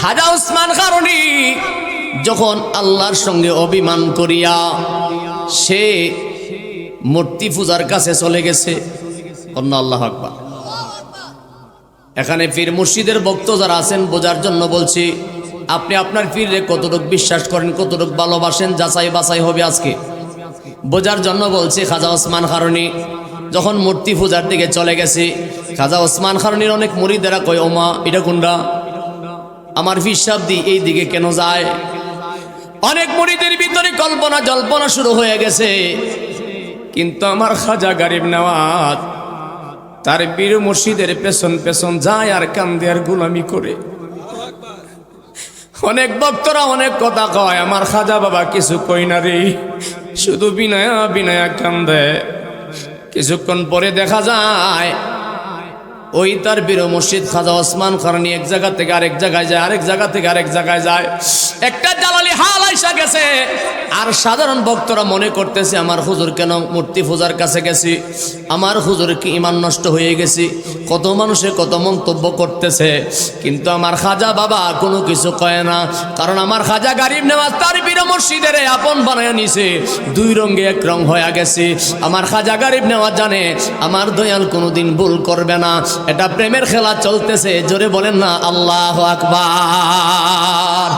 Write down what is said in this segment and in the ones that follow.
খাজা ওসমান কারণী যখন আল্লাহর সঙ্গে অভিমান করিয়া সে মূর্তি পূজার কাছে চলে গেছে। আল্লাহু আকবার। এখানে পীর মুর্শিদের ভক্ত যারা আছেন বোঝার জন্য বলছি, আপনি আপনার পীরে কতটুকু বিশ্বাস করেন, কতটুকু ভালোবাসেন, যাচাই বাছাই হবে আজকে। বোঝার জন্য বলছি, খাজা ওসমান কারণী যখন মূর্তি পূজার দিকে চলে গেছে, খাজা ওসমান কারণীর অনেক মুরিদেরা কয়, ওমা এটা কোনটা, আমার হিসাব দি এই দিকে কেন যায়? অনেক মুরিদের ভিতরে কল্পনা জল্পনা শুরু হয়ে গেছে। কিন্তু আমার খাজা গরিব নওয়াজ তার পীর মুর্শিদের পেছন পেছন যায় আর কান্দে আর গোলামি করে। অনেক ভক্তরা অনেক কথা কয়, আমার খাজা বাবা কিছু কই না রে, শুধু বিনয়া বিনয়া কান্দে। কিছুক্ষণ পরে দেখা যায় ওই তার বীর মুর্শিদ খাজা ওসমান কারণী এক জায়গা থেকে আরেক জায়গায় যায়, আরেক জায়গা থেকে আরেক জায়গায় যায়। একটা জালালি হাল আইসা গেছে। আর সাধারণ ভক্তরা মনে করতেছে, আমার হুজুর কেন মূর্তি পূজার কাছে গেছি, আমার হুজুর কি ঈমান নষ্ট হয়ে গেছে। কত মানুষে কত মন্তব্য করতেছে, কিন্তু আমার খাজা বাবা কোনো কিছু কয় না। কারণ আমার খাজা গরিব নওয়াজ তার বীর মুর্শিদের আপন বানায় নিছে, দুই রঙে এক রং হয়ে গেছে। আমার খাজা গরিব নওয়াজ জানে আমার দয়াল কোনোদিন ভুল করবে না। এটা প্রেমের খেলা চলতেছে, জোরে বলেন না আল্লাহু আকবার।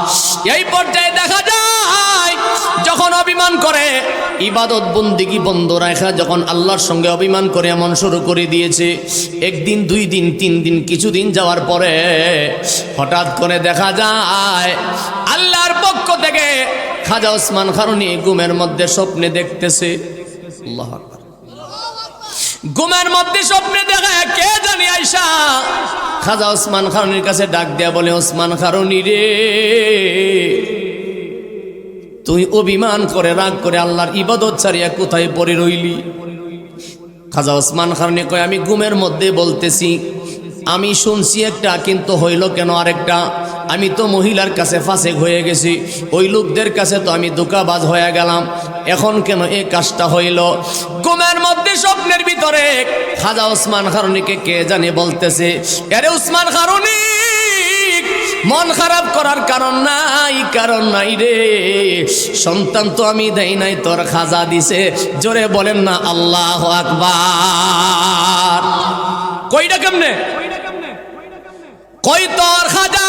এই পর্যায়ে দেখা যায় যখন অভিমান করে, ইবাদত বন্দেগী বন্ধ রাখা যখন আল্লাহর সঙ্গে অভিমান করে এমন শুরু করে দিয়েছে, একদিন দুই দিন তিন দিন কিছুদিন যাওয়ার পরে হঠাৎ করে দেখা যায় আল্লাহর পক্ষ থেকে খাজা ওসমান কারণী ঘুমের মধ্যে স্বপ্নে দেখতেছে। আল্লাহু আকবার। ঘুমের মধ্যে স্বপ্নে দেখে কে জানি আইসা খাজা ওসমান কারণীর কাছে ডাক দেয়া বলে, ওসমান কারণী রে, তুই অভিমান করে রাগ করে আল্লাহর ইবাদত ছাড়িয়া কোথায় পড়ে রইলি? খাজা ওসমান কারণী কয়, আমি ঘুমের মধ্যে বলতেছি, আমি শুনছি একটা, কিন্তু হইল কেন আরেকটা? আমি তো মহিলার কাছে ফাঁসেক হয়ে গেছি, ওই লোকদের কাছে তো আমি ধোঁকাবাজ হয়ে গেলাম, এখন কেন এই কাজটা হইল? ঘুমের মধ্যে স্বপ্নের ভিতরে খাজা ওসমান কারণীকে কে জানি বলতেছে, আরে ওসমান কারণী, মন খারাপ করার কারণ নাই, কারণ নাই রে, সন্তান তো আমি দেই নাই, তোর খাজা দিছে। জোরে বলেন না আল্লাহু আকবার। কইটা কেমনে? কই তোর খাজা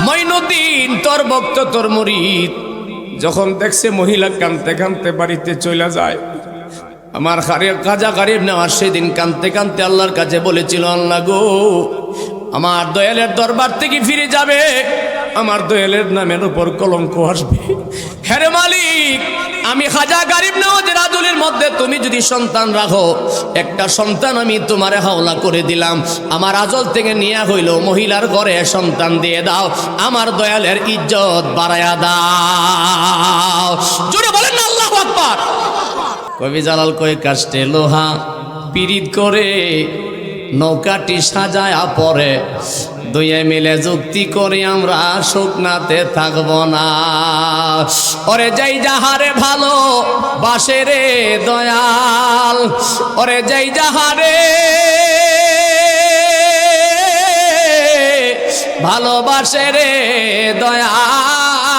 মঈনুদ্দিন, তোর ভক্ত, তোর মুরিদ যখন দেখছে মহিলা কানতে কানতে বাড়িতে চলে যায়, আমার খাজা গরিব নওয়াজ সেদিন কানতে কানতে আল্লাহর কাছে বলেছিল, আল্লাহ গো, আমার দয়ালের দরবার থেকে ফিরে যাবে, আমার দয়ালের নামের উপর কলঙ্ক আসবে। হ্যাঁ মালিক, আমি খাজা গরিব নওয়াজের আদলের মধ্যে তুমি যদি সন্তান রাখো, একটা সন্তান আমি তোমারে হাওলা করে দিলাম, আমার আজল থেকে নিয়ে হইল মহিলার ঘরে সন্তান দিয়ে দাও, আমার দয়ালের ইজ্জত বাড়ায়া দাও। জোরে বলেন না আল্লাহু আকবার। কবি জালাল কই, কাষ্টে লোহা পিরিত করে নৌকাটি সাজায়া পরে, দুয়ে মিলে যুক্তি করে আমরা শুকনাতে থাকব না। ওরে যাই যাহারে ভালো বাসে রে দয়াল, ওরে যাই যাহারে ভালোবাসে রে দয়াল,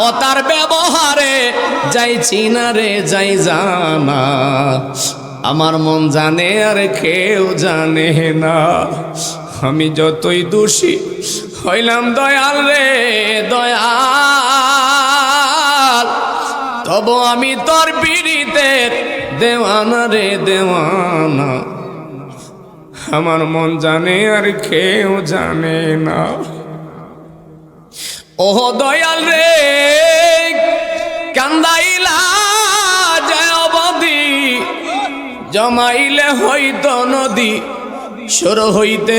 ও তার ব্যবহারে যাইছি না রে যাই জানা, আমার মন জানে আর কেউ জানে না, আমি যতই দোষী হইলাম দয়াল রে দয়াল, তবু আমি তোর পীড়িতের দেওয়ানা রে দেওয়ানা, আমার মন জানে আর কেউ জানে না। ওহ দয়াল রে, কান্দাইলা জমাইলে হইতো নদী, সর হইতে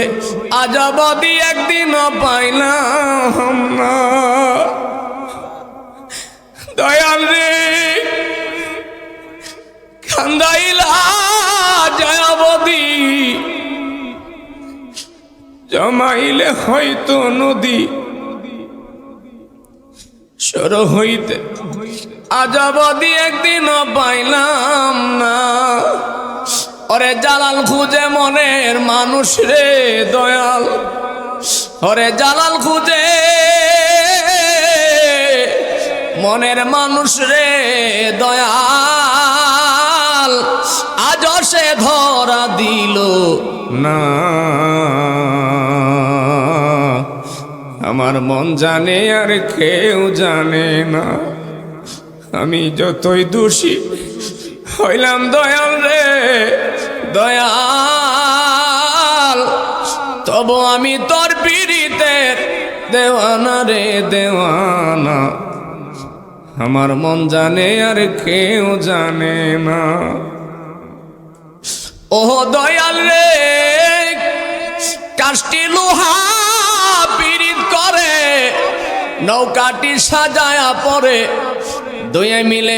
আজাবাদি একদিনও পাইলাম না। দয়াল রে, কান্দাইলা জয়াবতী, জমাইলে হইতো নদী, সর হইতে আজাবাদি একদিনও পাইলাম না। ওরে জালাল খুঁজে মনের মানুষ রে দয়াল, ওরে জালাল খুঁজে মনের মানুষ রে দয়াল, আজ সে ধরা দিল না। আমার মন জানে আর কেউ জানে না, আমি যতই দোষী হইলাম দয়াল রে দয়াল, তবু আমি তোর পীড়িতের দেওয়ানা রে দেওয়ানা। আমার মন জানে আর কেউ জানে না। ও দয়াল রে কাষ্টি লোহা পীড়িত করে, নৌকাটি সাজায়া পরে দুয়ে মিলে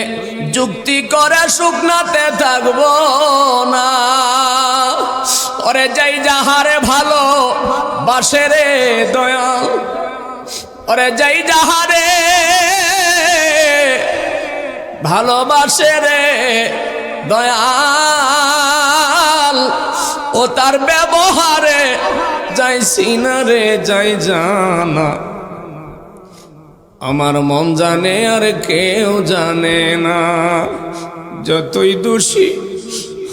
যুক্তি করে শুকনাতে থাকবো না। ওরে যাই যাহারে ভালো বাসে রে দয়াল, ওরে যাই যাহারে ভালোবাসে রে দয়াল, ও তার ব্যবহারে যাই সিনা রে যাই জানা। আমার মন জানে আর কেউ জানে না, যতই দোষী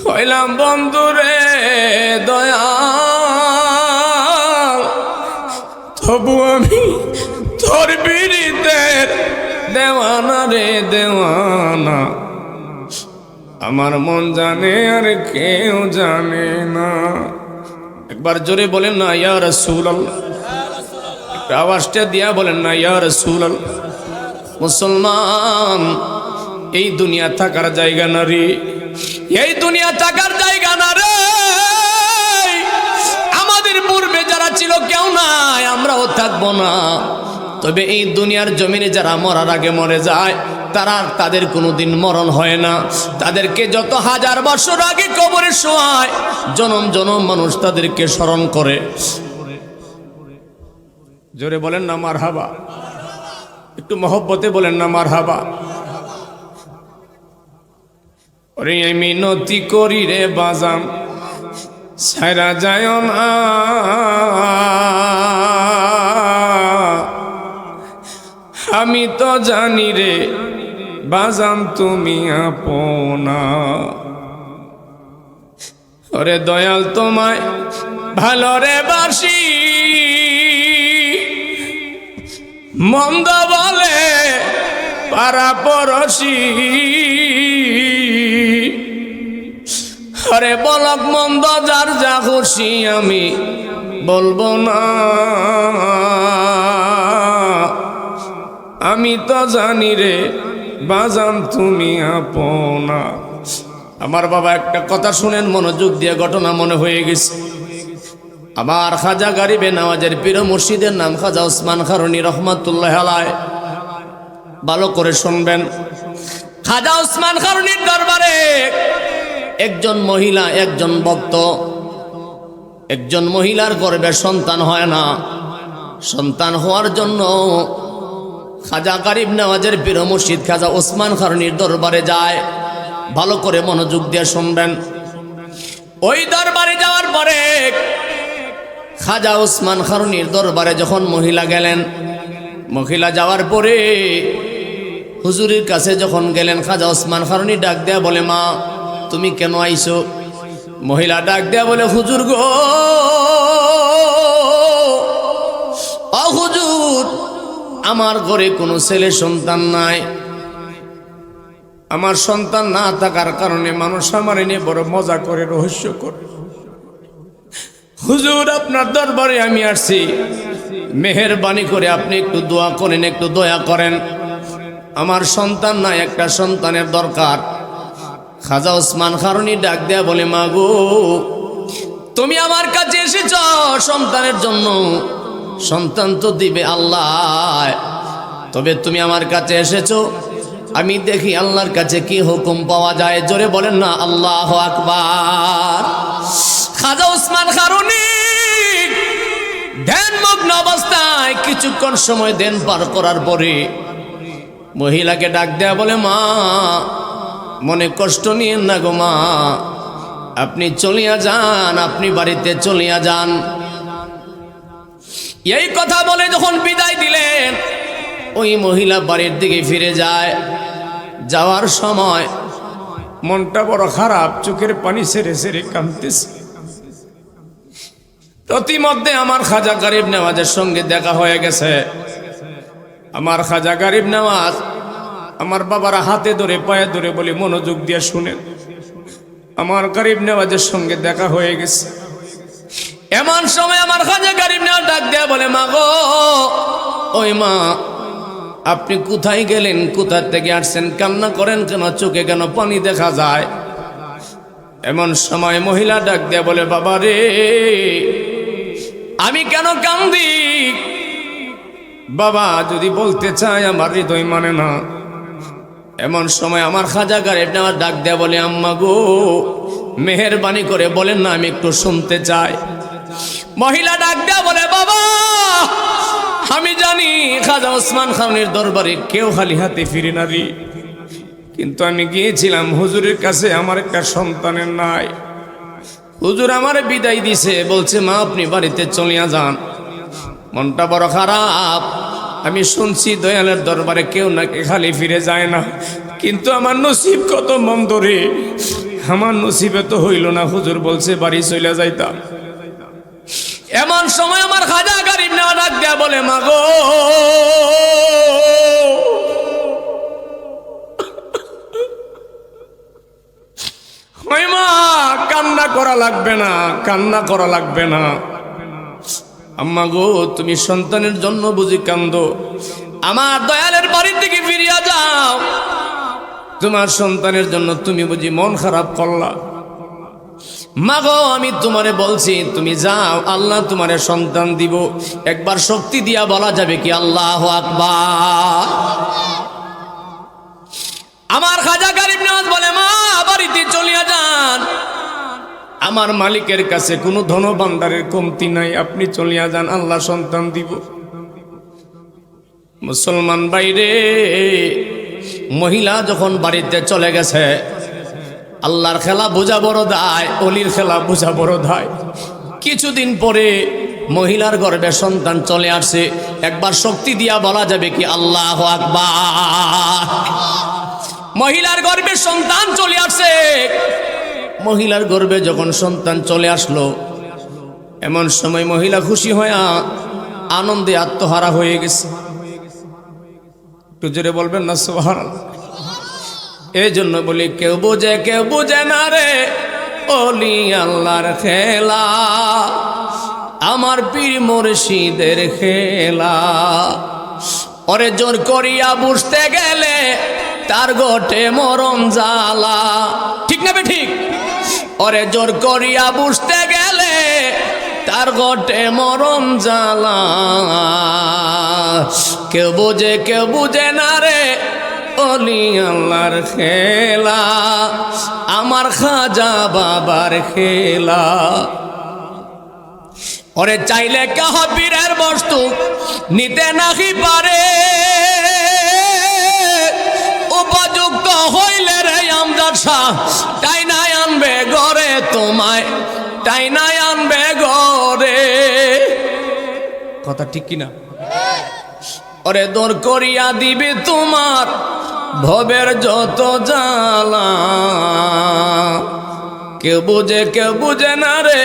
হইলাম বন্ধুরে দয়াল, তবু আমি তোর পীড়িতের দেওয়ানা রে দেওয়ানা। আমার মন জানে আর কেউ জানে না। একবার জোরে বলেন না ইয়া রাসূলুল্লাহ, আওয়াজটা দিয়া বলেন না ইয়া রাসূলুল্লাহ। মুসলমান, এই দুনিয়া থাকার জায়গা না রে, এই দুনিয়া থাকার জায়গা না রে। আমাদের পূর্বে যারা ছিল কেউ নাই, আমরাও থাকবো না। তবে এই দুনিয়ার জমিনে যারা মরার আগে মরে যায়, তাদের কোনোদিন মরণ হয় না। তাদেরকে যত হাজার বছর আগে কবরে শোয়ায়, জনম জনম মানুষ তাদেরকে স্মরণ করে। জোরে বলেন না মারহাবা, একটু মহব্বতে বলেন না মারহাবা। ওরে মিনতি করি রে বাজান ছাইরা যায় না, আমি তো জানি রে বাজান তুমি আপনা। ওরে দয়াল তোমায় ভালো রে বাসি, মন্দ বলে পাড়া পড়শি। আরে বলক মন্দ যার যা খুশি আমি বলবো না, আমি তো জানি রে বাজান তুমি আপনা। আমার বাবা একটা কথা শুনেন মনোযোগ দিয়ে, ঘটনা মনে হয়ে গেছে। আমার খাজা গরিবে নওয়াজের পীর মুর্শিদের নাম খাজা ওসমান খারুনি রহমাতুল্লাহ আলাইহ। ভালো করে শুনবেন। খাজা ওসমান খারুনির দরবারে একজন মহিলা, একজন ভক্ত, একজন মহিলার গর্ভে সন্তান হয় না। সন্তান হওয়ার জন্য খাজা গরিব নওয়াজের পীর মুর্শিদ খাজা ওসমান খারুনির দরবারে যায়। ভালো করে মনোযোগ দিয়ে শুনবেন। ওই দরবারে যাওয়ার পরে খাজা ওসমান খারুনির দরবারে যখন মহিলা গেলেন, মহিলা যাওয়ার পরে হুজুরের কাছে যখন গেলেন, খাজা ওসমান খারুনি ডাক দেয়া বলে, মা তুমি কেন আইছো? মহিলা ডাক দেয়া বলে, হুজুর গো, ও হুজুর, আমার ঘরে কোনো ছেলে সন্তান নাই। আমার সন্তান না থাকার কারণে মানুষ আমার নিয়ে বড় মজা করে, রহস্য করে। হুজুর আপনার দরবারে আমি আসছি, মেহেরবানি করে আপনি একটু দোয়া করেন, একটু দয়া করেন। আমার সন্তান নাই, একটা সন্তানের দরকার। খাজা ওসমান খারুনি ডাক দেয়া বলে, মা গো, তুমি আমার কাছে এসেছ সন্তানের জন্য, সন্তান তো দিবে আল্লাহ, তবে তুমি আমার কাছে এসেছো, আমি দেখি আল্লাহর কাছে কি হুকুম পাওয়া যায়। জোরে বলেন না আল্লাহু আকবার। খাজা ওসমান খারুনি ধ্যানমগ্ন অবস্থায় কিছুক্ষণ সময় ধ্যান পার করার পরে মহিলাকে ডাক দেয়া বলে, মা মনে কষ্ট নিয়েন না গো মা, আপনি চলিয়া যান, আপনি বাড়িতে চলিয়া যান। এই কথা বলে যখন বিদায় দিলেন, ওই মহিলা বাড়ির দিকে ফিরে যায়। যাওয়ার সময় মনটা বড় খারাপ, চোখের পানি ছেড়ে ছেড়ে কাঁদতেছে। প্রতিমধ্যে আমার খাজা গরিব নওয়াজের সঙ্গে দেখা হয়ে গেছে। আমার খাজা গরিব নওয়াজ আমার বাবার হাতে ধরে পায়ে ধরে বলে, মনোযোগ দিয়ে শুনেন, আমার গরিব নওয়াজের সঙ্গে দেখা হয়ে গেছে। এমন সময় আমার খাজা গরিব নওয়াজ ডাক দেয়া বলে, মা গো, ওই মা, আপনি কোথায় গেলেন? কোথা থেকে আসছেন? কান্না করেন কেন? চোখে কেন পানি দেখা যায়? এমন সময় মহিলা ডাক দেয়া বলে, বাবা রে, আমি কেন কান্দি? বাবা যদি বলতে চাই, আমার হৃদয় মানে না। এমন সময় আমার খাজা গরিব নওয়াজ ডাক দেয়া বলে, আম্মা গো, মেহেরবানি করে বলেন না, আমি একটু শুনতে চাই। মহিলা ডাক দেয়া বলে, বাবা, আমি জানি খাজা ওসমান খানের দরবারে কেউ খালি হাতে ফিরে না রে, কিন্তু আমি গিয়েছিলাম হুজুরের কাছে, আমার একটা সন্তানের নাই। হুজুর আমার বিদায় দিছে, বলছে মা আপনি বাড়িতে চলিয়া যান। মনটা বড় খারাপ। আমি শুনছি দয়ালের দরবারে কেউ নাকি খালি ফিরে যায় না, কিন্তু আমার নসিব কত মন্দ রে, আমার নসিবে তো হইল না। হুজুর বলছে বাড়ি চলে যাইতাম। এমন সময় আমার খাজা গরিব নওয়াজ ডাক দেয়া বলে, মা গো, ওই মা, কান্না করা লাগবে না, কান্না করা লাগবে না। আম্মা গো, তুমি সন্তানের জন্য বুঝি কান্দো? আমার দয়ালের বাড়ির দিকে ফিরিয়া যাও, তোমার সন্তানের জন্য তুমি বুঝি মন খারাপ করলা? মা গো, আমি তোমারে বলছি তুমি যাও, আল্লাহ তোমারে সন্তান দিব। একবার শক্তি দিয়া বলা যাবে কি আল্লাহু আকবার? আমার খাজা গরিব নওয়াজ বলে, মা বাড়িতে চলিয়া যান, আমার মালিকের কাছে কোনো ধন ভান্ডারের কমতি নাই, আপনি চলিয়া যান, আল্লাহ সন্তান দিব। মুসলমান বাইরে, মহিলা যখন বাড়িতে চলে গেছে, আল্লাহর খেলা বোঝা বড় দায়, অলির খেলা বোঝা বড় দায়। কিছুদিন পরে মহিলার গর্ভে সন্তান চলে আসছে। একবার শক্তি দিয়া বলা যাবে কি আল্লাহু আকবার? মহিলার গর্ভে সন্তান চলে আসছে। মহিলার গর্ভে যখন সন্তান চলে আসলো, এমন সময় মহিলা খুশি হয়ে আনন্দে আত্মহারা হয়ে গেছে। একটু জোরে বলবেন না সুবহানাল্লাহ? এই জন্য বলি, কেউ বুঝে না রে ওলি আল্লাহর খেলা, আমার পীর মুর্শিদের খেলা। ওরে জোর করিয়া বুঝতে গেলে তার গোটে মরণ জ্বালা। ঠিক না বে ঠিক? ওরে জোর করিয়া বুঝতে গেলে তার গোটে মরণ জ্বালা। কেউ বুঝে না রে ওলি আল্লাহর খেলা, আমার খাজা বাবার খেলা। ওরে চাইলে কেহ পীরের বস্তু নিতে নাহি পারে, উপযুক্ত হইলে রে আমজাদ শাহ তাই নাই আনবে ঘরে তোমায়, তাই নাই আনবে ঘরে। কথা ঠিক কিনা? ওরে দূর করিয়া দিবে তোমার ভবের যত জ্বালা। কেউ বুঝে না রে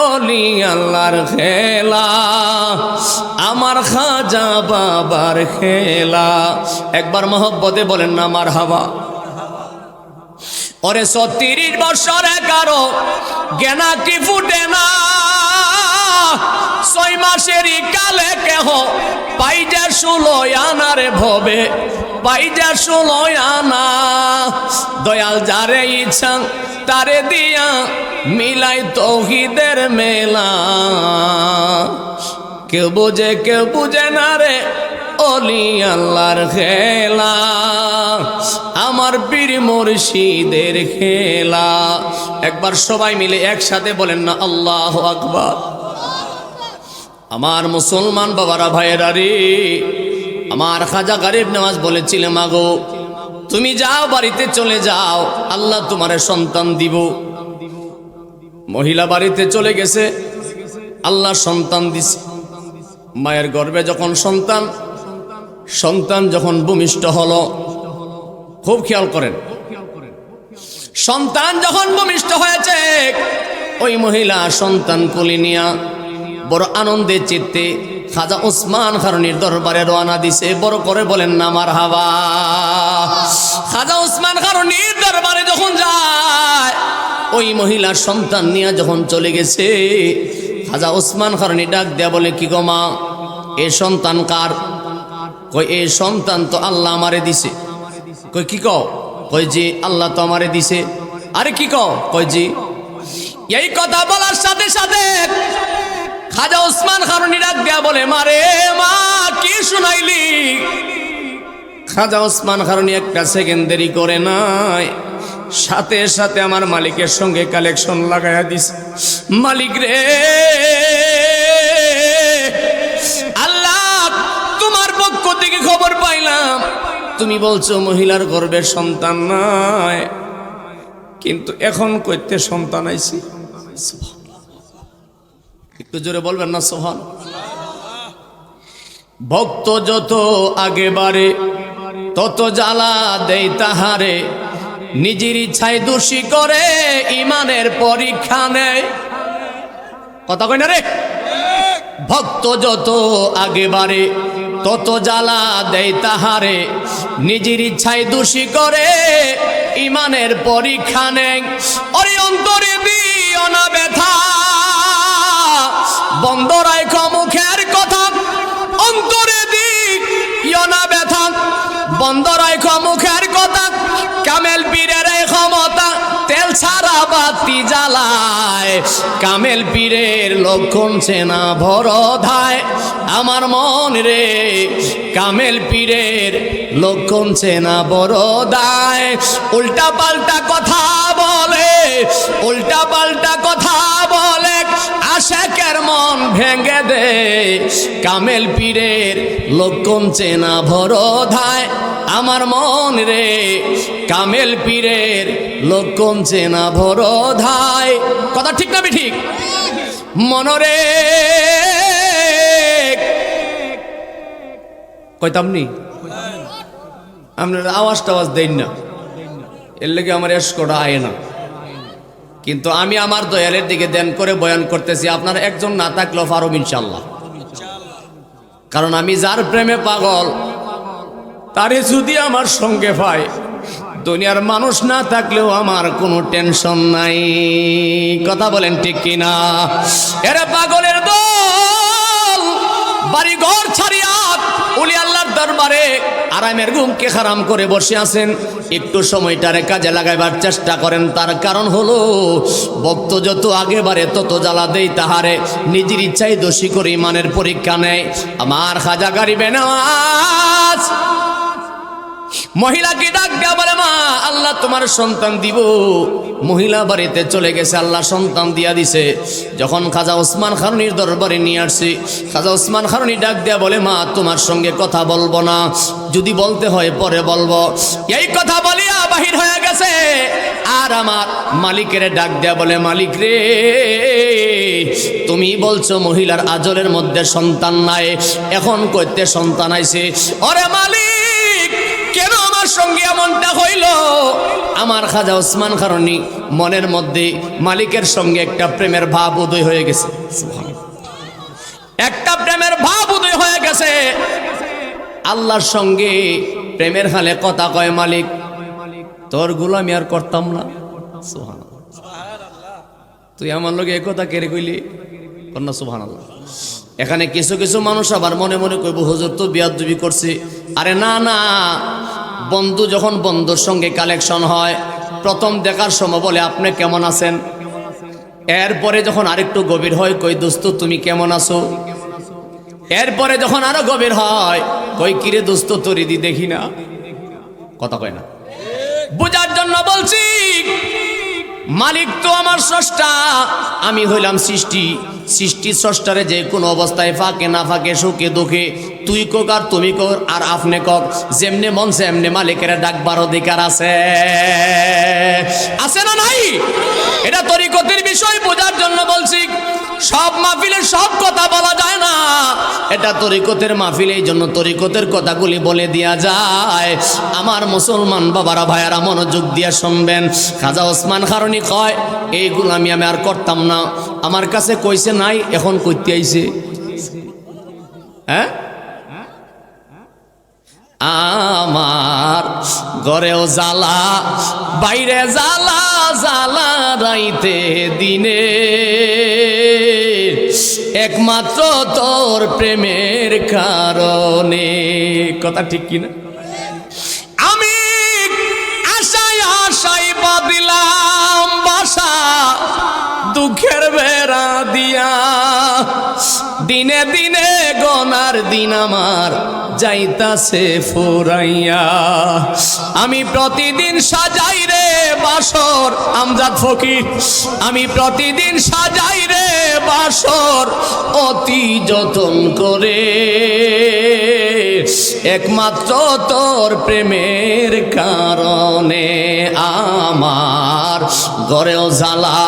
ওলি আল্লাহর খেলা, আমার খাজা বাবার খেলা। একবার মহব্বতে বলেন না মারহাবা। ওরে ৩৬ বছরে কারো জ্ঞানা কি ফুটে না, ৬ মাসেরই কালে কেহ পাই যা ১৬ আনা রে ভবে, পাই যা ১৬ আনা। দয়াল যারে ইচ্ছা তারে দিয়া মিলাই তৌহিদের মেলা। কেউ বুঝে না রে ওলি আল্লাহর খেলা, আমার পীর মুর্শিদের খেলা। একবার সবাই মিলে একসাথে বলেন না আল্লাহু আকবার। আমার মুসলমান বাবারা ভাইয়েরা রে, আমার খাজা গরিব নওয়াজ বলেছিলেন, মাগো তুমি যাও, বাড়িতে চলে যাও, আল্লাহ তোমারে সন্তান দিব। মহিলা বাড়িতে চলে গেছে, আল্লাহ সন্তান দিছে। মায়ের গর্ভে যখন সন্তান যখন ভূমিষ্ঠ হলো, খুব খেয়াল করেন, সন্তান যখন ভূমিষ্ঠ হয়েছে, ওই মহিলা সন্তান কোলে নিয়া বড় আনন্দে চিত্তে খাজা ওসমান খারুনির দরবারে রওনা দিছে। বড় করে বলেন না মারহাবা। খাজা ওসমান খারুনির দরবারে যখন যায়, ওই মহিলা সন্তান নিয়ে যখন চলে গেছে, খাজা ওসমান খারুনি ডাক দেয়া বলে, কি গো মা, এ সন্তান কার? কই এই সন্তান তো আল্লাহ আমারে দিছে। কই কি কও? কই জি আল্লাহ তো আমারে দিছে। আরে কি কও? কই জি। এই কথা বলার সাথে সাথে খাজা ওসমান খারুনি ডাক দেয়া বলে, মারে মা কি শুনাইলি? খাজা ওসমান খারুনি একটা সেকেন্ড দেরি করে নাই, সাথে সাথে আমার মালিকের সঙ্গে কালেকশন লাগাইয়া দিছে। মালিক রে, আল্লাহ তোমার পক্ষ থেকে খবর পাইলাম, তুমি বলছো মহিলার গর্ভে সন্তান নাই, কিন্তু এখন কইতে সন্তান আইছি। একটু জোরে বলবেন না সোহান। ভক্ত যত আগে বাড়ে তত জ্বালা দেই তাহারে, নিজের ইচ্ছায় দোষী করে ইমানের পরীক্ষা নেয়। কথা কই না রে? ভক্ত যত আগে বাড়ে তত জ্বালা দেয় তাহারে, নিজের ইচ্ছায় দোষী করে ইমানের পরীক্ষা নেয়। ওরে অন্তরে দিও না ব্যথা, বন্ধ রাখো মুখের কথা। অন্তরে দিও না ব্যথা, বন্ধ রাখো মুখের কথা। কামেল পীরের ক্ষমতা তেল ছাড়া বাতি জ্বালায়, কামেল পীরের লক্ষণ চেনা ভরধায়। আমার মন রে, কামেল পীরের লক্ষণ চেনা বড়দায়। উল্টা পাল্টা কথা বলে, উল্টা পাল্টা কথা বলে, আশেকের মন ভেঙে দে। কামেল পীরের লক্ষণ চেনা ভরধায়। আমার মন রে, কামেল পীরের লক্ষণ চেনা ভরধায়। কথা ঠিক না ঠিক? মনরে কইতাম নি, আপনারা আওয়াজ টাওয়াজ দেন না, এর লেগে আমার এসকটা আয় না। কিন্তু আমি আমার দয়ালের দিকে দেন করে বয়ান করতেছি, আপনারা একজন না থাকলেও পারব ইনশাল্লাহ। কারণ আমি যার প্রেমে পাগল, তারে যদি আমার সঙ্গে পাই, দুনিয়ার মানুষ না থাকলেও আমার কোনো টেনশন নাই। কথা বলেন ঠিক কিনা? এরা পাগলের দল বাড়ি ঘর ছাড়িয়া উলি আল্লাহর দরবারে আরামের ঘুমকে হারাম করে বসে আছেন। একটু সময়টারে কাজে লাগাইবার চেষ্টা করেন। তার কারণ হলো, ভক্ত যত আগে বাড়ে তত জ্বালা দেই তাহারে, নিজের ইচ্ছায় দোষী করে ইমানের পরীক্ষা নেয়। আমার খাজা গরিবে নওয়াজ মহিলাকে ডাক দেয়া বলে, মা আল্লাহ তোমার সন্তান দিব। মহিলা বাড়িতে চলে গেছে, আল্লাহ সন্তান দিয়া দিছে। যখন খাজা ওসমান খারুনির দরবারে নিয়ে আসছি, খাজা ওসমান খারুনি ডাক দেয়া বলে, মা তোমার সঙ্গে কথা বলবো না, যদি বলতে হয় পরে বলবো। এই কথা বলিয়া বাহির হয়ে গেছে। আর আমার মালিকের ডাক দেয়া বলে, মালিক রে, তুমি বলছো মহিলার আজলের মধ্যে সন্তান নাই, এখন কইতে সন্তান আইছে। ওরে মালিক, কেন আমার সঙ্গে এমনটা হইল? আমার খাজা ওসমান খারুনি মনের মধ্যে মালিকের সঙ্গে একটা প্রেমের ভাব উদয় হয়ে গেছে। একটা প্রেমের ভাব উদয় হয়ে গেছে। আল্লাহর সঙ্গে প্রেমের হালে কথা কয়, মালিক তোর গোলামি আর করতাম না। তুই আমার লোকে এ কথা কেড়ে কইলি কন্যা, সুবহানাল্লাহ। এখানে কিছু কিছু মানুষ আবার মনে মনে কইব, হুজুর তো বিয়াদবি করছে। আরে না না, বন্ধু যখন বন্ধুর সঙ্গে কালেকশন হয়, প্রথম দেখার সময় বলে আপনি কেমন আছেন, এরপরে যখন আরেকটু গভীর হয়, কই দোস্ত তুমি কেমন আছো, এরপরে যখন আরো গভীর হয়, কই কিরে দোস্ত তোর দি দেখি না। কথা কয় না? বুঝার জন্য বলছি, মালিক তো আমার স্রষ্টা, আমি হইলাম সৃষ্টি। সৃষ্টি স্রষ্টারে যে কোনো অবস্থায় ফাঁকে না ফাঁকে, সুখে দুঃখে, তুই কক আর তুমি কক আর আপনি কক, যেমনে মন সেমনে মালিকের ডাকবার অধিকার আছে, আছে না নাই? এটা তরিকতের বিষয় বোঝার জন্য বলছি। সব মাহফিলে সব কথা বলা যায় না, এটা তরিকতের মাহফিল, এই জন্য তরিকতের কথাগুলি বলে দেয়া যায়। আমার মুসলমান বাবারা ভাইয়ারা মনোযোগ দিয়ে শুনবেন। খাজা ওসমান খারুনি কয় এইগুলো আমি আর করতাম না, আমার কাছে কইছে নাই, এখন কইতে আইছে। হ্যাঁ, আমার ঘরেও জ্বালা, বাইরে জ্বালা, জ্বালা রাইতে দিনে, একমাত্র তোর প্রেমের কারণে। কথা ঠিক কিনা? আমি আশায় আশায় বাঁধিলাম বাসা, দুঃখের বেড়া দিয়া, দিনে দিনে গনার দিন আমার যাইতাছে ফুরাইয়া। আমি প্রতিদিন সাজাই রে বাসর, আমজাদ ফকির, আমি প্রতিদিন সাজাই রে বাসর অতি যতন করে, একমাত্র তোর প্রেমের কারণে। আমার ঘরেও জ্বালা,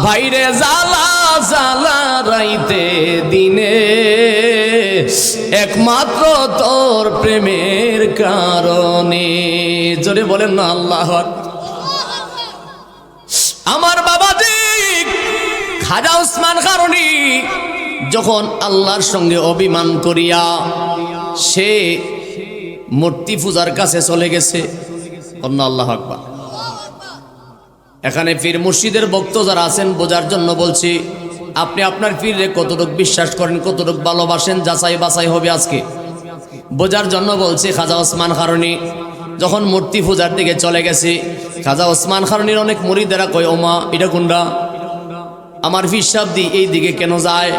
বাইরে জ্বালা, জ্বালা রাইতে দিনে, একমাত্র তোর প্রেমের কারণে। জোরে বলেন না আল্লাহ আকবার। আমার বাবাজি খাজা ওসমান খারুনি যখন আল্লাহর সঙ্গে অভিমান করিয়া সে মূর্তি পূজার কাছে চলে গেছে, অন্য আল্লাহ আকবার। এখানে পীর মুর্শিদের ভক্ত যারা আছেন বোঝার জন্য বলছি, আপনি আপনার পীরে কতটুকু বিশ্বাস করেন, কতটুকু ভালোবাসেন, যাচাই বাছাই হবে আজকে। বোঝার জন্য বলছি, খাজা ওসমান খারুনি যখন মূর্তি পূজার দিকে চলে গেছে, খাজা ওসমান খারুনির অনেক মুরিদেরা কয়, ওমা এটা কোনটা, আমার হিসাব দি এই দিকে কেন যায়?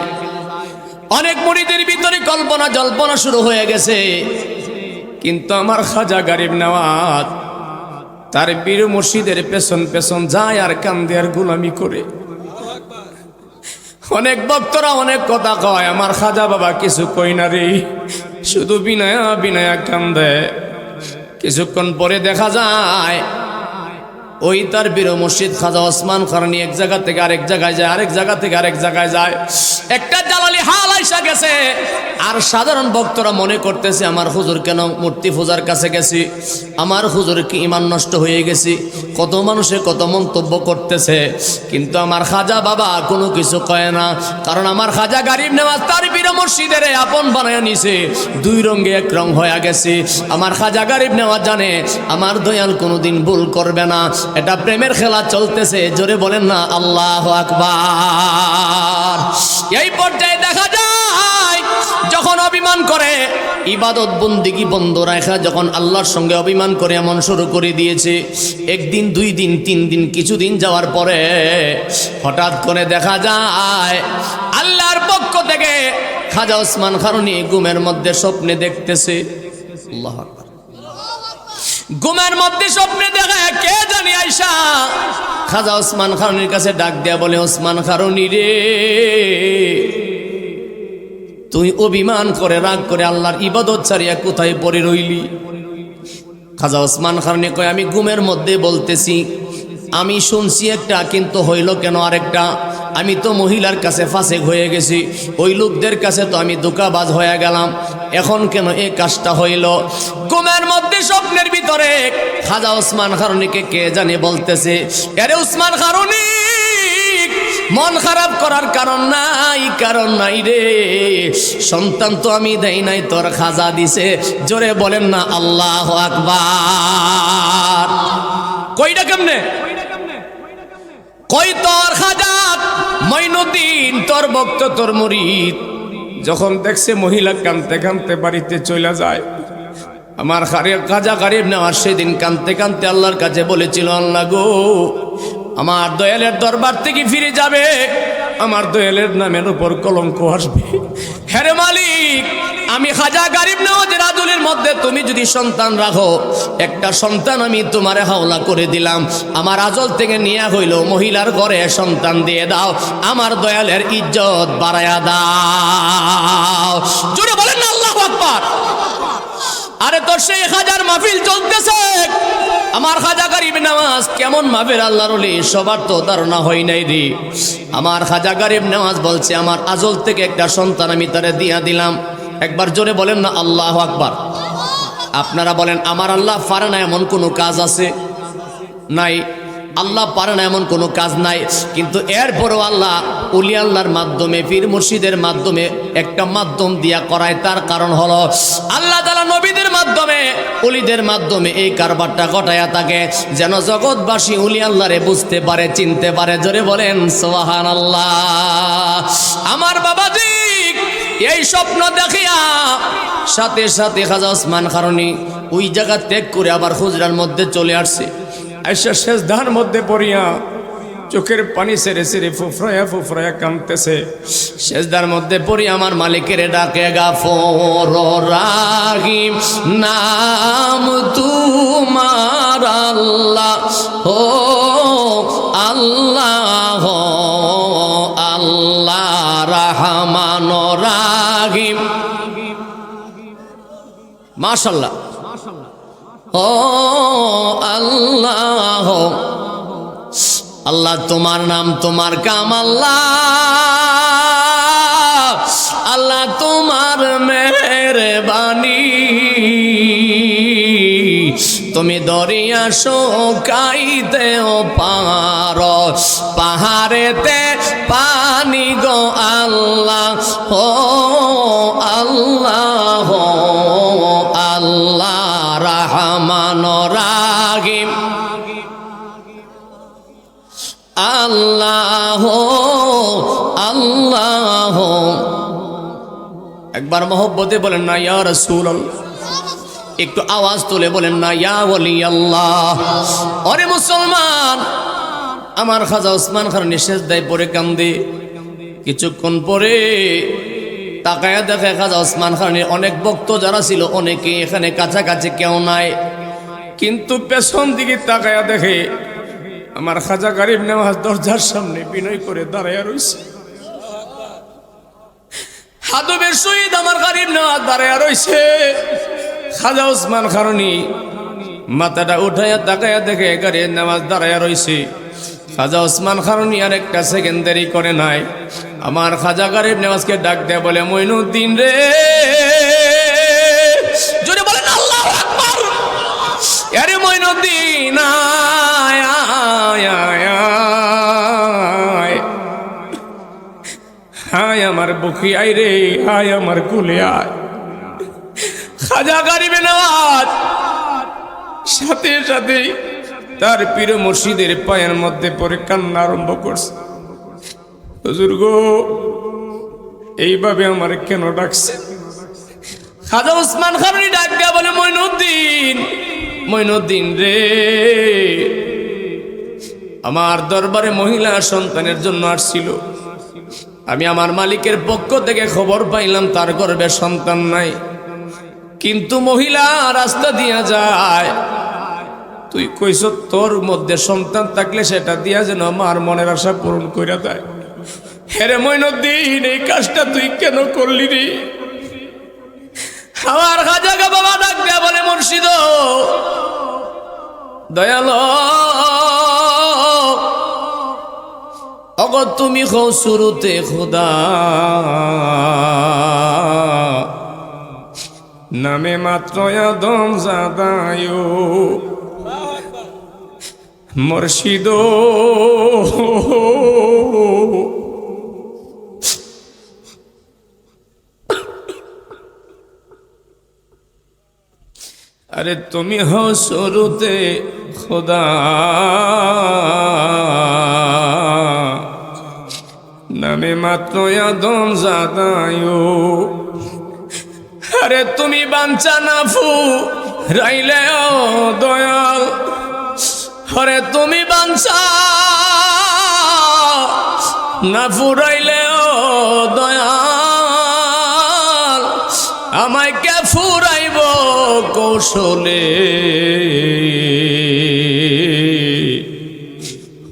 অনেক মুরিদের ভিতরে কল্পনা জল্পনা শুরু হয়ে গেছে। কিন্তু আমার খাজা গরিব নওয়াজ তার বীর মুর্শিদের পেছন পেছন যায় আর কান্দে আর গোলামি করে। অনেক ভক্তরা অনেক কথা কয়, আমার খাজা বাবা কিছু কই না রে, শুধু বিনয়া বিনয়া কান্দে। কিছুক্ষণ পরে দেখা যায় ওই তার বীর মুর্শিদ খাজা ওসমান খারুনি এক জায়গা থেকে আরেক জায়গায় যায়, আরেক জায়গা থেকে আরেক জায়গায় যায়। একটা জালালি হাল আইসা গেছে, আর সাধারণ ভক্তরা মনে করতেছে আমার হুজুর কেন মূর্তি পূজার কাছে গেছি, আমার হুজুর কি ইমান নষ্ট হয়ে গেছি, কত মানুষে কত মন্তব্য করতেছে। কিন্তু আমার খাজা বাবা কোনো কিছু কয় না, কারণ আমার খাজা গরিব নওয়াজ তার বীর মুর্শিদের আপন বানায় নিছে, দুই রঙে এক রং হয়ে গেছে। আমার খাজা গরিব নওয়াজ জানে আমার দয়াল কোনোদিন ভুল করবে না, এটা প্রেমের খেলা চলতেছে। জোরে বলেন না আল্লাহু আকবার। এই পর্যায়ে দেখা যায় যখন অভিমান করে, ইবাদত বন্দেগী বন্ধ রাখা যখন আল্লাহর সঙ্গে অভিমান করে এমন শুরু করে দিয়েছে, একদিন দুই দিন তিন দিন কিছুদিন যাওয়ার পরে হঠাৎ করে দেখা যায় আল্লাহর পক্ষ থেকে খাজা ওসমান খারুনি ঘুমের মধ্যে স্বপ্নে দেখতেছে। আল্লাহু আকবার। ঘুমের মধ্যে স্বপ্নে দেখা কে জানি আইসা খাজা ওসমান খারুনির কাছে ডাক দেয়া বলে, ওসমান খারুনি রে, তুই অভিমান করে রাগ করে আল্লাহর ইবাদত ছাড়িয়া কোথায় পড়ে রইলি? খাজা ওসমান খারুনি কয়, আমি ঘুমের মধ্যে বলতেছি, আমি শুনছি একটা, কিন্তু হইল কেন আরেকটা? আমি তো মহিলার কাছে ফাঁসে হয়ে গেছি, ওই লোকদের কাছে তো আমি ধোঁকাবাজ হয়ে গেলাম, এখন কেন এই কাজটা হইল? ঘুমের মধ্যে স্বপ্নের ভিতরে খাজা ওসমান খারুনিকে কে জানে বলতেছে, আরে ওসমান খারুনি, মন খারাপ করার কারণ নাই, কারণ নাই রে, সন্তান তো আমি দেই নাই, তোর খাজা দিছে। জোরে বলেন না আল্লাহু আকবার। কইটা কেমনে? কই তোর খাজা মঈনুদ্দিন, তোর ভক্ত, তোর মুরিদ যখন দেখছে মহিলা কাঁদতে কাঁদতে বাড়িতে চলে যায়, আমার খাজা গরিব নওয়াজ সেদিন কাঁদতে কাঁদতে আল্লাহর কাছে বলেছিল, আল্লাহ গো, আমার দয়ালের দরবার থেকে ফিরে যাবে, আমার দয়ালের নামের উপর কলঙ্ক আসবে। হ্যাঁ মালিক, আমি খাজা গরিব নওয়াজের আদলের মধ্যে তুমি যদি সন্তান রাখো, একটা সন্তান আমি তোমারে হাওলা করে দিলাম, আমার আজল থেকে নিয়ে হইল মহিলার ঘরে সন্তান দিয়ে দাও, আমার দয়ালের ইজ্জত বাড়ায়া দাও। জোরে বলেন না আল্লাহু আকবার। আরে তো সেই হাজার মাহফিল চলতেছে, আমার খাজা গরিব নওয়াজ কেমন মাহফিল আল্লাহর ওলি সবার তো ধারণা হয় নাই রে। আমার খাজা গরিব নওয়াজ বলছে আমার আজল থেকে একটা সন্তান আমি তারে দিয়া দিলাম। একবার জোরে বলেন না আল্লাহু আকবার। আপনারা বলেন আমার আল্লাহ পারে না এমন কোনো কাজ আছে? নাই, আল্লাহ পারে না এমন কোনো কাজ নাই। কিন্তু এরপরও আল্লাহ ওলি আল্লাহর মাধ্যমে, পীর মুর্শিদের মাধ্যমে একটা মাধ্যম দিয়া করায়। তার কারণ হলো আল্লাহ তাআলা নবীদের মাধ্যমে, ওলিদের মাধ্যমে এই কারবারটা ঘটায়া থাকে, যেন জগৎবাসী ওলি আল্লাহরে বুঝতে পারে, চিনতে পারে। জোরে বলেন সুবহানাল্লাহ। আমার বাবাজি এই স্বপ্ন দেখিয়া সাথে সাথে খাজা ওসমান খারুনি ওই জায়গা ত্যাগ করে আবার হুজরার মধ্যে চলে আসছে। আইসা সেজদার মধ্যে পড়িয়া চোখের পানি সেরে সেরে ফুফরায়া ফুফরায়া কাঁদতেছে। সেজদার মধ্যে পড়ি আমার মালিকের ডাকে, গাফর রাহিম নাম তোমার আল্লাহ, ও আল্লাহ আল্লাহ রহমান রাহিম। মাশাআল্লাহ। ও আল্লাহ আল্লাহ তোমার নাম তোমার কাম, আল্লাহ আল্লাহ তোমার মেহেরবানি, তুমি দরিয়া শুকাইতেও পারো, পাহাড়েতে পানি গো আল্লাহ, ও আল্লাহ আল্লাহ রহমান রাহিম, আল্লাহ আল্লাহ। একবার মহব্বতে বলেন না ইয়া রাসূলুল্লাহ, একটু আওয়াজ তুলে বলেন না ইয়া ওলি আল্লাহ। ওরে মুসলমান, আমার খাজা ওসমান খারুনি সেজদায় পড়ে কান্দে। কিছুক্ষণ পরে তাকায়া দেখে খাজা ওসমান খারুনির অনেক ভক্ত যারা ছিল অনেকে এখানে কাছাকাছি কেউ নাই, কিন্তু পেছন দিকে তাকায়া দেখে আমার খাজা গরিব নওয়াজ দরজার সামনে বিনয় করে দাঁড়ায়া রইছে। হাদবের শহীদ আমার গরিব নওয়াজ দাঁড়ায়া রইছে। খাজা ওসমান খারুনি মাথাটা উঠাইয়া তাকায়া দেখে গরিব নওয়াজ দাঁড়ায়া রইছে। খাজা ওসমান খারুনি আর একটা সেকেন্ড দেরি করে নাই, আমার খাজা গরিব নওয়াজকে ডাক দেয়া বলে, মঈনুদ্দিন রে। জোরে বলেন আল্লাহু আকবার। আরে মঈনুদ্দিন আয় আয় আয় আয়, হায় আমার বুকে আয় রে, হায় আমার কুলে আয়। খাজা গরিব নওয়াজ সাথে সাথে তার পীর মুর্শিদের পায়ের মধ্যে পড়ে কান্না আরম্ভ করছে। হুজুর গো, এইভাবে আমার কেন ডাকছে? খাজা ওসমান খারুনি ডাক দিয়া বলে, মঈনুদ্দিন, মঈনুদ্দিন রে, আমার দরবারে মহিলা সন্তানের জন্য আসছিল। আমি আমার মালিকের পক্ষ থেকে খবর পাইলাম তার গর্ভে সন্তান নাই, কিন্তু মহিলা রাস্তা দিয়া যায়। তুই কইস তোর মধ্যে সন্তান থাকলে সেটা দিয়া যেন আমার মনের আশা পূরণ কইরা দেয়। হেরে মঈনুদ্দিন, এই কাজটা তুই কেন করলি রে? আমার খাজাকে বাবা ডাক দেয়া বলে, মুর্শিদ দয়ালো, অগো তুমি হও শুরুতে খোদা, নামে মাত্র আদম জাদায়ো, মুর্শিদ আরে তুমি হও শুরুতে খোদা, নামে মাত্র আদম জাদায়ো। আরে তুমি বাঞ্চা নাফু রাইলেও দয়াল, আরে তুমি বাঞ্চা না ফুরাইলেও দয়াল, আমায় কে ফুরাইব কৌশলে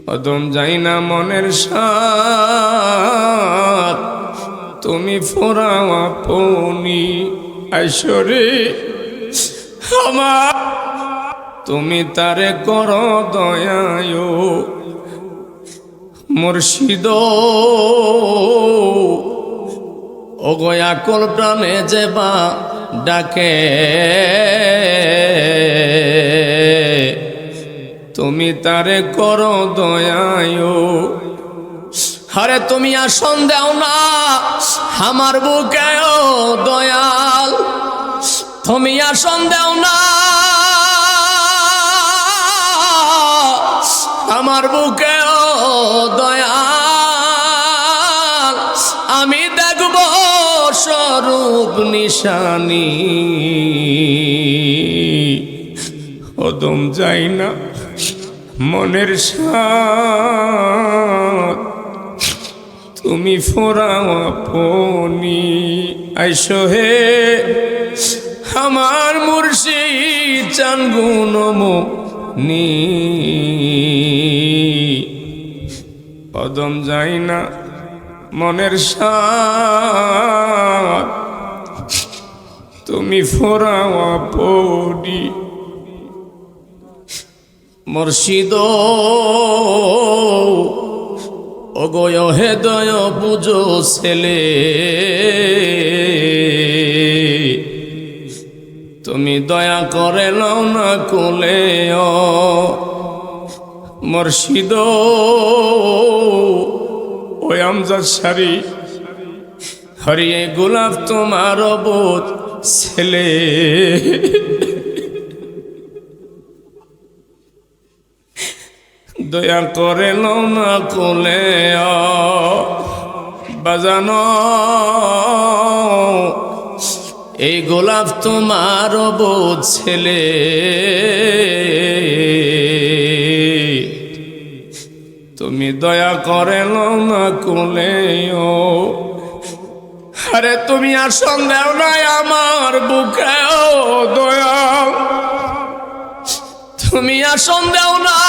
কদম যাই না মনের সাথ তুমি ফুরাও আপনি আইসরে আমার তুমি তারে করো দয়ায় মুর্শিদ ও গয়া কল প্রাণে যেবা ডাকে তুমি তারে করো দয়ায় আরে তুমি আসন দেও না আমার বুকে ও দয়াল তুমি আসন দেও না আমার বুকে ও দয়াল আমি দেখব স্বরূপ নিশানি কদম যাই না মনের সাথ তুমি ফোরাও আপনি আইসো হে আমার মুর্শিদ চান গুণমনি কদম যাই না মনের সাথ তুমি ফোরাও আপনি মুর্শিদ অগয় হেদয় বুঝো ছেলে তুমি দয়া করে লও না কোলে মুর্শিদ ওই আমজাদ সারি হরিয়ে গোলাপ তোমার বোধ ছেলে দয়া করে লও না কোলে বাজানো এই গোলাপ তোমার বোধ ছেলে তুমি দয়া করে লও না কোলে আরে তুমি আসন দেও না আমার বুকে ও দয়াল তুমি আসন দেও না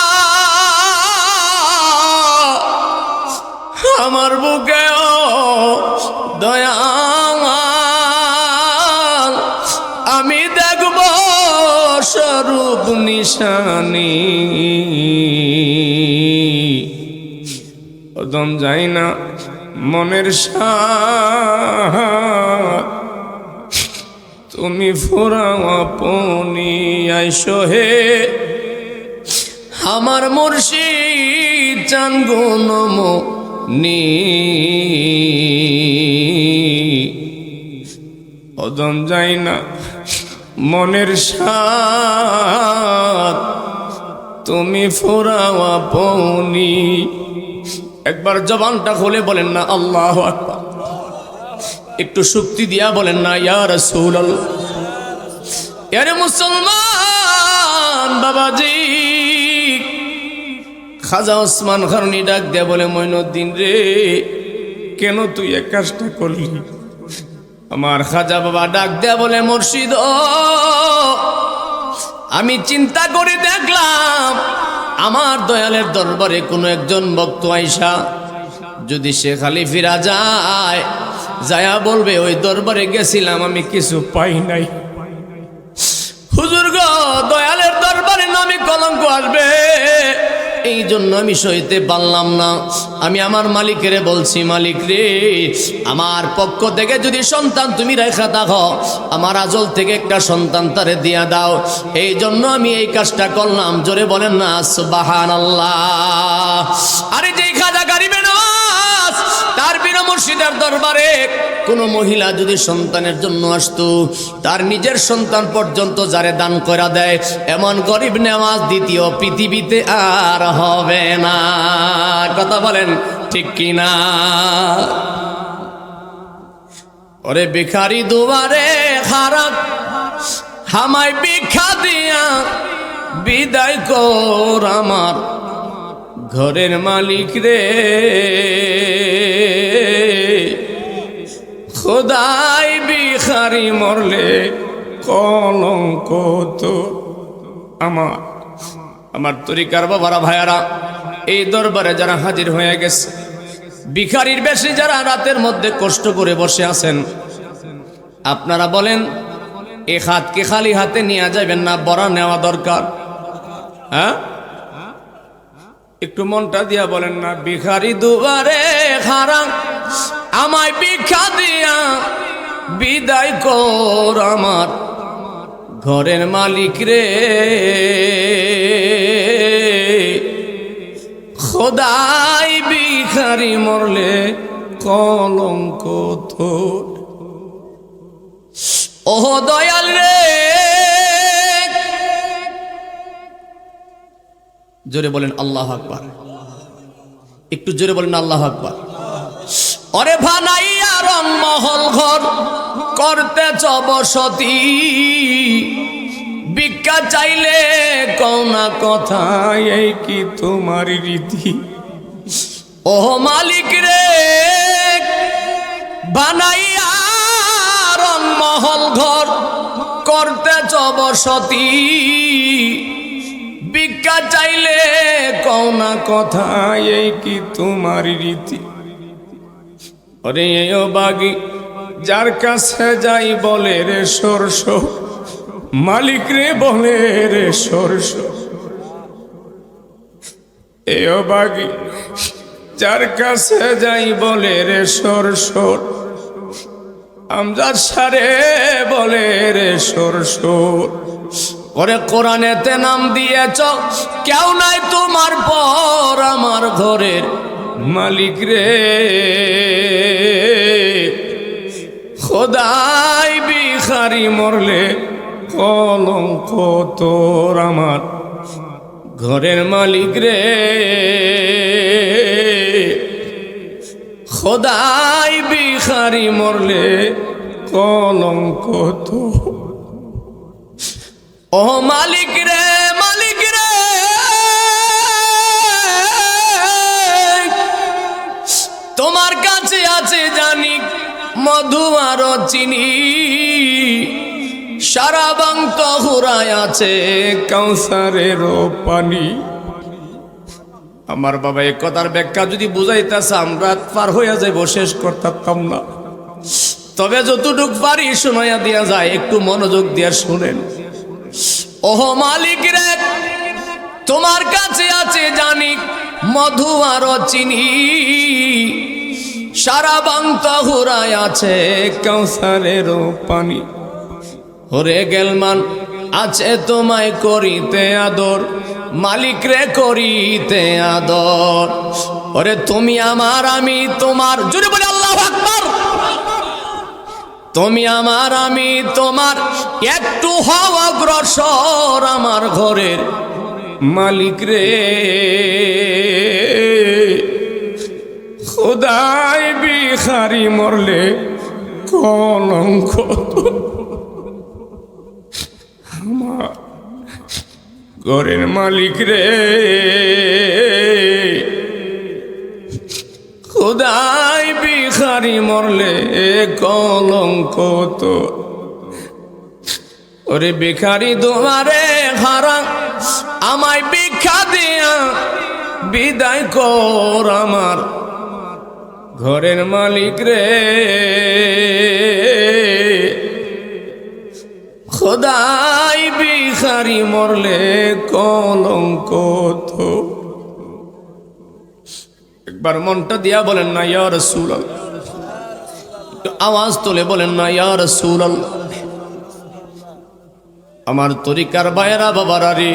আমার বুকে ও দয়াল আমি দেখব স্বরূপ নিশানি কদম যাই না মনের সাথ তুমি ফোরাও আপনি আইসো হে আমার মুর্শিদ চান গুণমনি কদম যাই না মনের সাথ তুমি ফোরাও আপনি একবার জবানটা খুলে বলেন না আল্লাহু আকবার একটু শক্তি দিয়া বলেন না ইয়া রাসূলুল্লাহ আরে মুসলমান বাবাজি খাজা ওসমান খারুনি ডাক দেয়া বলে মঈনুদ্দিন রে কেন তুই এক কাজটা করলি আমার খাজা বাবা ডাক দেয়া বলে মুর্শিদ আমি চিন্তা করে দেখলাম আমার দয়ালের দরবারে কোনো একজন ভক্ত আইসা যদি সে খালি ফিরা যায় যায়া বলবে ওই দরবারে গেছিলাম আমি কিছু পাই নাই হুজুর গো দয়ালের দরবারে নামে কলঙ্ক আসবে এই জন্য আমি সইতে পারলাম না আমি আমার মালিকেরে বলছি মালিক রে আমার পক্ষ থেকে যদি সন্তান তুমি রেখা থাকো আমার আজল থেকে একটা সন্তান তারে দিয়া দাও এই জন্য আমি এই কাজটা করলাম জোরে বলেন না সুবহানাল্লাহ আরে যেই খাজা গরিবে নওয়াজ তার বীর মুর্শিদের দরবারে কোনো মহিলা যদি সন্তানের জন্য আসতো তার নিজের সন্তান পর্যন্ত যারে দান করে দেয় এমন গরিব নেওয়াজ দ্বিতীয় পৃথিবীতে আর হবে না কথা বলেন ঠিক কিনা ওরে ভিখারি দুয়ারে খারাপ হামায় ভিক্ষা দিয়া বিদায় কর আমার ঘরের মালিক রে খোদাই বিখারি মরলে কলঙ্ক তো আমার তরিকার বাবারা ভাইয়ারা, এই দরবারে যারা হাজির হয়ে গেছে, ভিখারির বেশি যারা রাতের মধ্যে কষ্ট করে বসে আছেন, আপনারা বলেন এই হাতকে খালি হাতে নিয়ে যাবেন না বড়া নেওয়া দরকার? হ্যাঁ, একটু মনটা দিয়া বলেন না, ভিখারি দুয়ারে খাড়া আমায় ভিক্ষা দিয়া বিদায় কর আমার ঘরের মালিক রে, খোদাই ভিখারি মরলে কলঙ্ক তোর। ওহ দয়াল রে, জোরে বলেন আল্লাহু আকবার, একটু জোরে বলেন আল্লাহু আকবার। ওরে ভানাইয়া রং মহল ঘর করতেছ বসতি, ভিক্ষা চাইলে কওনা কথা, এই কি তোমার রীতি? ও মালিক রে, বানাইয়া রং মহল ঘর করতেছ বসতি, ভিক্ষা চাইলে কওনা কথা, এই কি তোমার রীতি? ওরে ও বাগি, যার কাছে যাই বলে রে সরস, মালিক রে বলে রে সরস। এও বাগি, যার কাছে যাই বলে রে সরস, আমজাদ সারে বলে রে সরস। ওরে কোরআনেতে নাম দিয়েছ, কেউ নাই তোমার পর আমার ঘরের মালিক রে, খোদাই ভিখারি মরলে কলঙ্ক তোর আমার ঘরের মালিক রে, খোদাই ভিখারি মরলে কলঙ্ক তোর। ও মালিক রে, মালিক রে, তোমার কাছে আছে জানি মধু আর চিনি, সারা বাংত হুরায় আছে কাউসারের পানি। আমার বাবা এই কথার ব্যাখ্যা যদি বুঝাইতেছে আমরা পার হইয়া যাইব, শেষ করতাম না। তবে যতটুক পারি শোনাইয়া দিয়া যায়, একটু মনোযোগ দিয়া শুনেন। ওহ মালিক রে, তোমার কাছে আছে জানি মধু আর চিনি, সারা বাংত হুরায় আছে কাউসারের পানি। ওরে গেলমান আছে তোমায় করিতে আদর, মালিক রে করিতে আদর। ওরে তুমি আমার আমি তোমার, জোরে বলে আল্লাহু আকবার। তুমি আমার আমি তোমার, একটু হও অগ্রসর আমার ঘরের মালিক রে, খোদাই ভিখারি মরলে কলঙ্ক আমার ঘরের মালিক রে, খোদাই ভিখারি মরলে কলঙ্ক তো। ওরে ভিখারি দুয়ারে খাড়া আমায় ভিক্ষা দিয়া বিদায় কর আমার ঘরের মালিক রে, খোদাই ভিখারি মরলে কলঙ্ক তো। একবার মনটা দিয়া বলেন না ইয়া রাসূলুল্লাহ, একটু আওয়াজ তুলে বলেন না ইয়া রাসূলুল্লাহ। আমার তরিকার বাইরা বাবারা রে,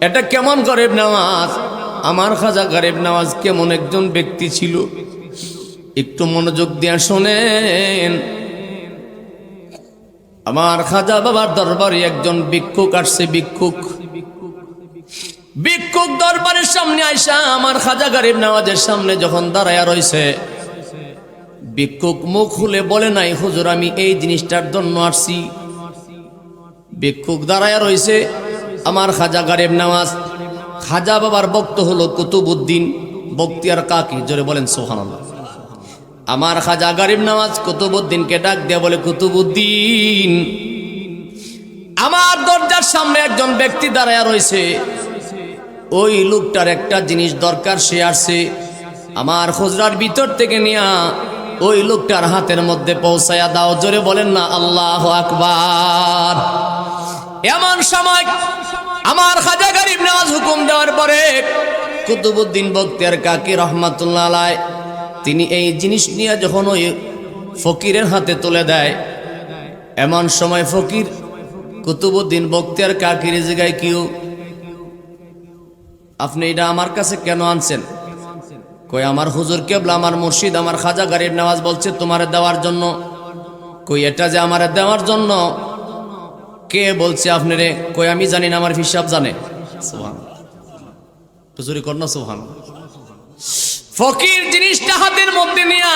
এটা কেমন গরিব নওয়াজ, আমার খাজা গরিব নওয়াজ কেমন একজন ব্যক্তি ছিল, একটু মনোযোগ দিয়া শোনেন। আমার খাজা বাবার দরবারে একজন ভিক্ষুক আসছে, ভিক্ষুক দরবারের সামনে আইসা আমার খাজা গরিব নওয়াজের সামনে যখন দাঁড়ায়া রয়েছে, ভিক্ষুক মুখ খুলে বলে নাই হুজুর আমি এই জিনিসটার জন্য আসছি। ভিক্ষুক দাঁড়ায়া রয়েছে, আমার খাজা গরিব নওয়াজ, খাজা বাবার ভক্ত হলো কুতুবউদ্দিন বখতিয়ার কাকি, জোরে বলেন সুবহানাল্লাহ। আমার খাজা গরিব নওয়াজ কুতুবউদ্দিনকে ডাক দিয়ে বলে, কুতুবউদ্দিন, আমার দরজার সামনে একজন ব্যক্তি দাঁড়ায়া রয়েছে, ওই লোকটার একটা জিনিস দরকার, সে আসছে, আমার খুজরার ভিতর থেকে নিয়া ওই লোকটার হাতের মধ্যে পৌঁছায়া দাও। জোরে বলেন না আল্লাহু আকবার। এমন সময় আমার খাজা গরিব নওয়াজ হুকুম দেওয়ার পরে কুতুবউদ্দিন বখতিয়ার কাকি রহমাতুল্লাহ আলাইহি তিনি এই জিনিস নিয়ে যখন ওই ফকিরের হাতে তুলে দেয়, এমন সময় ফকির কুতুবউদ্দিন বখতিয়ার কাকির জায়গায়, কিউ আপনি এটা আমার কাছে কেন আনছেন? কই আমার হুজুর কেবলা, আমার মুর্শিদ, আমার খাজা গরিব নওয়াজ বলছে তোমারে দেওয়ার জন্য। কই এটা যে আমারে দেওয়ার জন্য, কে বলছে আপনি রে? কই আমি জানি না, আমার হিসাব জানে। সুবহানাল্লাহ, হুজুরি কর না সুবহানাল্লাহ। ফকির জিনিসটা হাতের মধ্যে নিয়া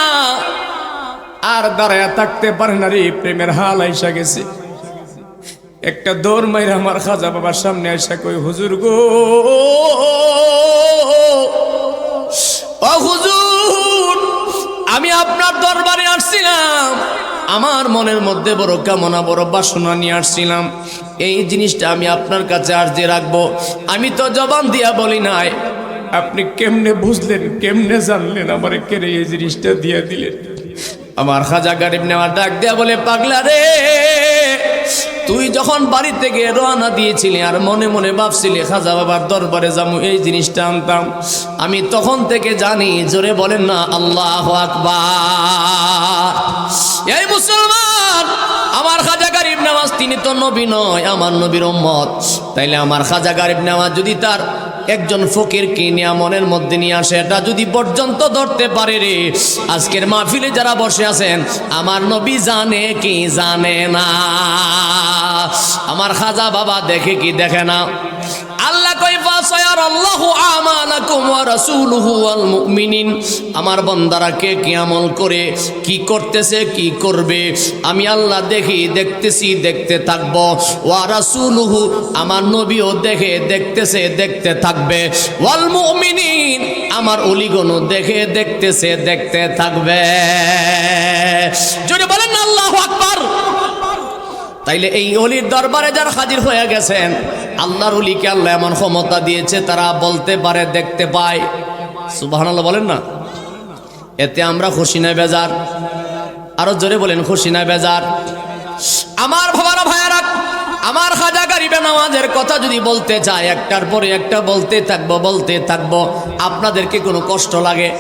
আর দাঁড়ায়া থাকতে পারে না রে, প্রেমের হাল আইসা গেছে। একটা দৌড় মাইরা আমার খাজা বাবার সামনে আইসা কই, হুজুর গো, ও হুজুর, আমি আপনার দরবারে আসছিলাম, আমার মনের মধ্যে বড় কামনা, বড় বাসনা নিয়ে আসছিলাম, এই জিনিসটা আমি আপনার কাছে আর্জি রাখবো। আমি তো জবান দিয়া বলি নাই, আপনি কেমনে বুঝলেন, কেমনে জানলেন আমারে কেড়ে এই জিনিসটা দিয়ে দিলেন? আমার খাজা গরিব নওয়াজ ডাক দেয়া বলে, পাগলা রে, তুই যখন বাড়ি থেকে রওনা দিয়েছিলি আর মনে মনে ভাবছিলি খাজা বাবার দরবারে যাবো, এই জিনিসটা আনতাম, আমি তখন থেকে জানি। জোরে বলেন না আল্লাহু আকবার। এই মুসলমান, আমার খাজা গরিব নওয়াজ তিনি তো নবী নয়, আমার নবীর উম্মত। তাইলে আমার খাজা গরিব নওয়াজ যদি তার একজন ফকির কিনিয়া মনের মধ্যে নিয়ে আসে, এটা যদি পর্যন্ত ধরতে পারে রে, আজকের মাহফিলে যারা বসে আছেন, আমার নবী জানে কি জানে না? আমার খাজা বাবা দেখে কি দেখে না? আল্লাহ কই, ফাসায়ারাল্লাহু আমালাকুম ওয়া রাসূলুহু ওয়াল মুমিনিন, আমার বান্দারা কে কি আমল করে, কি করতেছে, কি করবে, আমি আল্লাহ দেখি, দেখতেছি, দেখতে থাকব। ওয়া রাসূলুহু, আমার নবীও দেখে, দেখতেছে, দেখতে থাকবে। ওয়াল মুমিনিন, আমার ওলিগণ দেখে, দেখতেছে, দেখতে থাকবে। যদি বলেন না আল্লাহু আকবার। তাইলে এই অলির দরবারে যারা হাজির হয়ে গেছেন, আল্লাহর অলিকে আল্লাহ এমন ক্ষমতা দিয়েছে, তারা বলতে পারে, দেখতে পায়। সুবহানাল্লাহ বলেন না। এতে আমরা খুশি না বেজার? আরো জোরে বলেন, খুশি না বেজার? আমার বাবারা, ভাইয়ারা, আমার খাজা গরিব নওয়াজের কথা যদি বলতে চাই, একটার পরে একটা বলতে থাকবো, বলতে থাকবো। আপনাদেরকে কোনো কষ্ট লাগে?